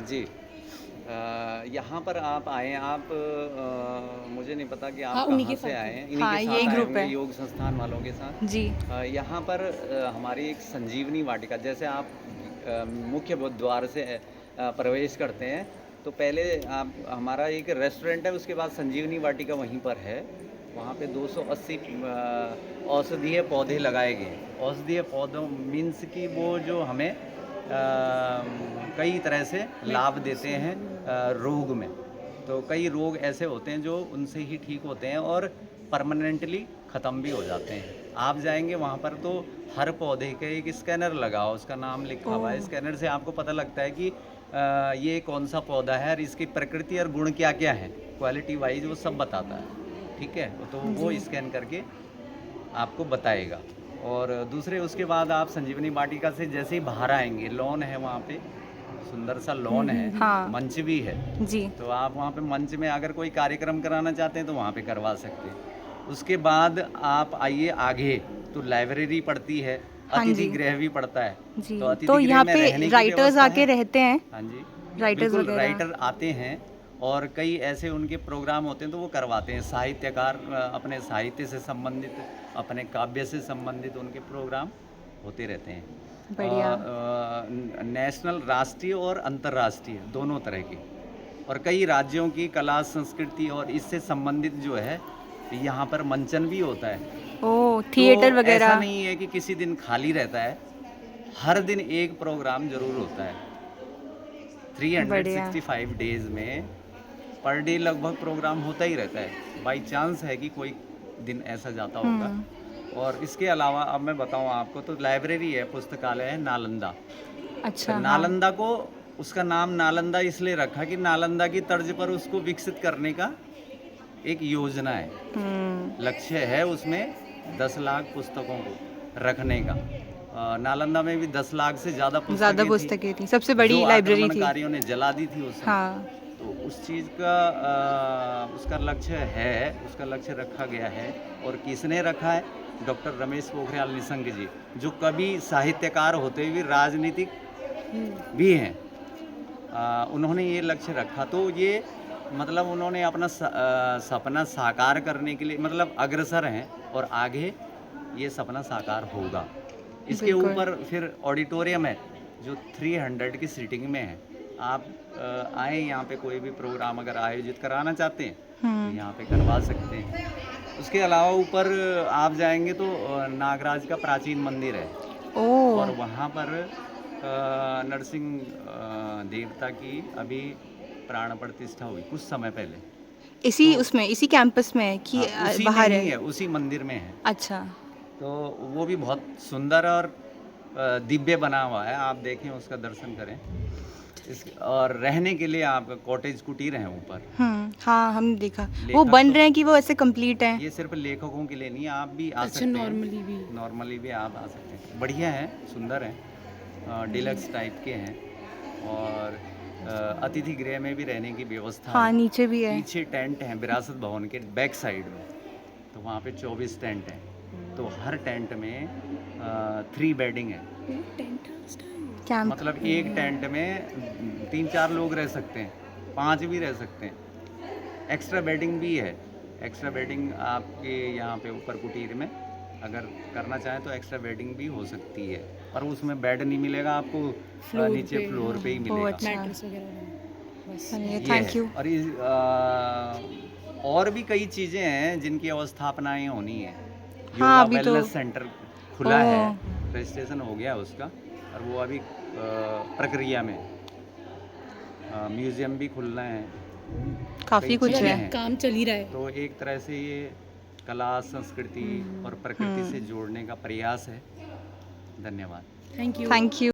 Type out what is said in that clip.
जी। यहाँ पर आप आए, आप मुझे नहीं पता कि आप उन्हीं कहाँ के से साथ आए ही। हैं, इन्हीं के हाँ, यही साथ आए ग्रुप होंगे है। योग संस्थान वालों के साथ। जी। यहाँ पर हमारी एक संजीवनी वाटिका, जैसे आप मुख्य द्वार से प्रवेश करते हैं, तो पहले आप हमारा एक रेस्टोरेंट है, उसके बाद संजीवनी वाटिका वहीं पर है। वहाँ पे 280 औषधीय पौधे लगाए गए हैं। औषधीय पौधों मीन्स कि वो जो हमें कई तरह से लाभ देते हैं रोग में। तो कई रोग ऐसे होते हैं जो उनसे ही ठीक होते हैं और परमानेंटली ख़त्म भी हो जाते हैं। आप जाएंगे वहाँ पर तो हर पौधे का एक स्कैनर लगा हो, उसका नाम लिखा हुआ है। ओह! स्कैनर से आपको पता लगता है कि ये कौन सा पौधा है और इसकी प्रकृति और गुण क्या क्या है, क्वालिटी वाइज वो सब बताता है। ठीक है, तो वो जी। स्कैन करके आपको बताएगा। और दूसरे उसके बाद आप संजीवनी वाटिका से जैसे ही बाहर आएंगे, लॉन है वहाँ पे, सुंदर सा लॉन है, हाँ। मंच भी है। जी। तो आप वहाँ पे मंच में अगर कोई कार्यक्रम कराना चाहते हैं तो वहाँ पे करवा सकते हैं। उसके बाद आप आइए आगे, तो लाइब्रेरी पड़ती है, हाँ अतिथि जी। गृह भी पड़ता है। तो जी, तो अतिथि गृह यहाँ में पे रहने की राइटर्स व्यवस्था आके है। रहते हैं, हाँ जी, राइटर्स बिल्कुल वगैरह। राइटर आते हैं और कई ऐसे उनके प्रोग्राम होते हैं तो वो करवाते हैं। साहित्यकार अपने साहित्य से संबंधित, अपने काव्य से संबंधित उनके प्रोग्राम होते रहते हैं। बढ़िया। नेशनल, राष्ट्रीय और अंतर्राष्ट्रीय दोनों तरह के, और कई राज्यों की कला संस्कृति और इससे संबंधित जो है यहाँ पर मंचन भी होता है। ओह! तो थिएटर ऐसा वगैरह। नहीं है कि किसी दिन खाली रहता है, हर दिन एक प्रोग्राम जरूर होता है। बढ़िया। 365 डेज में पर डे लगभग प्रोग्राम होता ही रहता है। बाई चांस है कि कोई दिन ऐसा जाता होगा। हुँ। और इसके अलावा अब मैं बताऊं आपको, तो लाइब्रेरी है, पुस्तकालय है नालंदा। अच्छा, हाँ। नालंदा को, उसका नाम नालंदा इसलिए रखा कि नालंदा की तर्ज पर उसको विकसित करने का एक योजना है, हुँ। लक्ष्य है उसमें 10 लाख पुस्तकों को रखने का। नालंदा में भी 10 लाख से ज़्यादा ज़्यादा पुस्तकें थी, पुस्तकें थी, सबसे जो बड़ी लाइब्रेरी थी। आक्रमणकारियों ने जला दी थी उस समय। हाँ। तो उस चीज़ का उसका लक्ष्य है, उसका लक्ष्य रखा गया है। और किसने रखा है? डॉक्टर रमेश पोखरियाल निशंक जी, जो कभी साहित्यकार होते हुए राजनीतिक भी हैं। उन्होंने ये लक्ष्य रखा, तो ये मतलब उन्होंने अपना सपना साकार करने के लिए मतलब अग्रसर हैं, और आगे ये सपना साकार होगा। इसके बिल्कुल। ऊपर फिर ऑडिटोरियम है जो 300 की सीटिंग में है। आप आए यहाँ पे, कोई भी प्रोग्राम अगर आयोजित कराना चाहते हैं तो हुँ। यहाँ पे करवा सकते हैं। उसके अलावा ऊपर आप जाएंगे तो नागराज का प्राचीन मंदिर है, ओह! और वहाँ पर नरसिंह देवता की अभी प्राण प्रतिष्ठा हुई कुछ समय पहले। इसी तो उसमें, इसी कैंपस में है कि हाँ, उसी में बाहर ही है? है, उसी मंदिर में है। अच्छा। तो वो भी बहुत सुंदर और दिव्य बना हुआ है। आप देखें, उसका दर्शन करें। और रहने के लिए आपका कॉटेज कुटीर है ऊपर। हुँ, हाँ, हमने देखा। वो लेखक बन तो रहे हैं कि वो ऐसे कंप्लीट हैं? ये सिर्फ लेखकों के लिए नहीं, आप भी आ अच्छा, सकते हैं। नॉर्मली भी। नॉर्मली भी आप आ सकते हैं, बढ़िया है, सुंदर है, जी। डिलक्स टाइप के हैं। और अतिथि गृह में भी रहने की व्यवस्था हाँ, है। नीचे भी है। पीछे टेंट हैं विरासत भवन के बैक साइड में, तो वहाँ पे 24 टेंट हैं। तो हर टेंट में 3 बेडिंग है। कैंप। मतलब एक टेंट में 3-4 लोग रह सकते हैं, 5 भी रह सकते हैं। एक्स्ट्रा बेडिंग भी है। एक्स्ट्रा बेडिंग आपके यहाँ पे ऊपर कुटीर में अगर करना चाहें तो एक्स्ट्रा बेडिंग भी हो सकती है, पर उसमें बेड नहीं मिलेगा आपको, नीचे फ्लोर पे ही ओह! मिलेगा। अच्छा। मैट्रेस वगैरह बस। चलिए, ये है। Thank you. और भी कई चीज़ें हैं जिनकी अवस्थापनाएँ होनी है। हाँ, योगा अभी तो। वेलनेस सेंटर खुला है, ओह! रजिस्ट्रेशन हो गया उसका, और वो अभी प्रक्रिया में। म्यूज़ियम भी खुलना है, काफ़ी कई कुछ चीज़ें है। हैं। काम चल ही रहा है। तो एक तरह से ये कला, संस्कृति और प्रकृति से जोड़ने का प्रयास है। धन्यवाद। Thank you. Thank you.